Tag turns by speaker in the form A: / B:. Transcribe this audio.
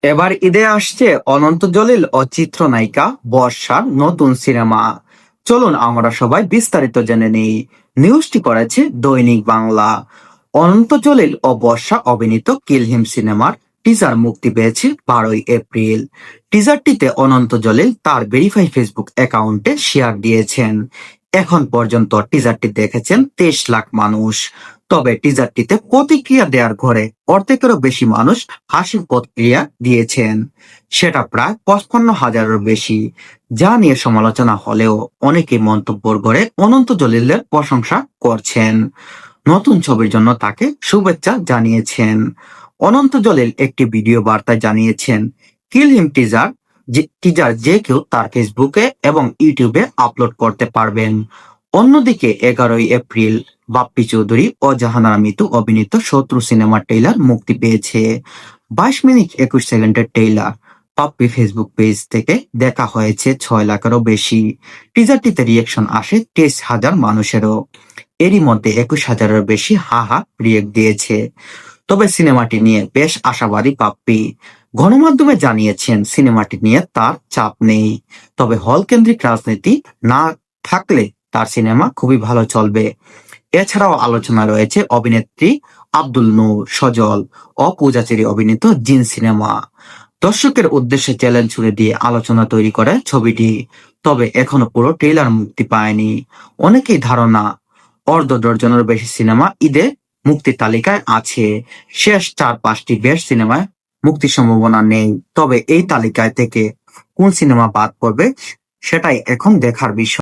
A: এবার ঈদে আসছে অনন্ত জলিল ও চিত্রনায়িকা বর্ষার নতুন সিনেমা। চলুন আমরা সবাই বিস্তারিত জেনে নিই। নিউজটি করেছে দৈনিক বাংলা। অনন্ত জলিল ও বর্ষা অভিনীত কিল হিম সিনেমার টিজার মুক্তি পেয়েছে 12ই এপ্রিল। টিজারটিতে অনন্ত জলিল তার ভেরিফাই ফেসবুক অ্যাকাউন্টে শেয়ার দিয়েছেন। এখন পর্যন্ত টিজারটি দেখেছেন 23 লাখ মানুষ। তবে টিজারটিতে প্রতিক্রিয়া দেওয়ার ঘরে অর্ধেকেরও বেশি মানুষ হাসির প্রতিক্রিয়া দিয়েছেন। সেটা প্রায় 55,000-এরও বেশি। যা নিয়ে সমালোচনা হলেও অনেকে মন্তব্যের ঘরে অনন্ত জলিলের প্রশংসা করছেন। নতুন ছবির জন্য তাকে শুভেচ্ছা জানিয়েছেন। অনন্ত জলিল একটি ভিডিও বার্তায় জানিয়েছেন, কিল হিম টিজার যে কেউ তার ফেসবুকে এবং ইউটিউবে আপলোড করতে পারবেন। অন্যদিকে 11ই এপ্রিল বাপ্পি চৌধুরী ও জাহানারা মিতু অভিনীত শত্রু সিনেমার ট্রেইলার মুক্তি পেয়েছে। 22 মিনিট 21 সেকেন্ডের ট্রেইলার বাপ্পি ফেসবুক পেজ থেকে দেখা হয়েছে 6 লাখেরও বেশি। টিজারটিতে রিয়েকশন আসে 23,000 মানুষেরও। এরই মধ্যে 21,000-এর বেশি হা হা রিয়েক্ট দিয়েছে। তবে সিনেমাটি নিয়ে বেশ আশাবাদী বাপ্পি। গণমাধ্যমে জানিয়েছেন সিনেমাটি নিয়ে তার চাপ নেই। তবে হল কেন্দ্রিক রাজনীতি না থাকলে তার সিনেমা খুবই ভালো চলবে। এছাড়াও আলোচনা রয়েছে অভিনেত্রী আব্দুল নূর, সজল ও পূজা চেরি অভিনীত জিন সিনেমা। দর্শকের উদ্দেশ্যে চ্যালেঞ্জ ছুড়ে দিয়ে আলোচনা তৈরি করে ছবিটি। তবে এখনো পুরো ট্রেইলার মুক্তি পায়নি। অনেকেই ধারণা অর্ধ ডজনেরও বেশি সিনেমা ঈদে মুক্তির তালিকায় আছে। শেষ 4-5টি বেস্ট সিনেমায় মুক্তির সম্ভাবনা নেই। তবে এই তালিকায় থেকে কোন সিনেমা বাদ পড়বে সেটাই এখন দেখার বিষয়।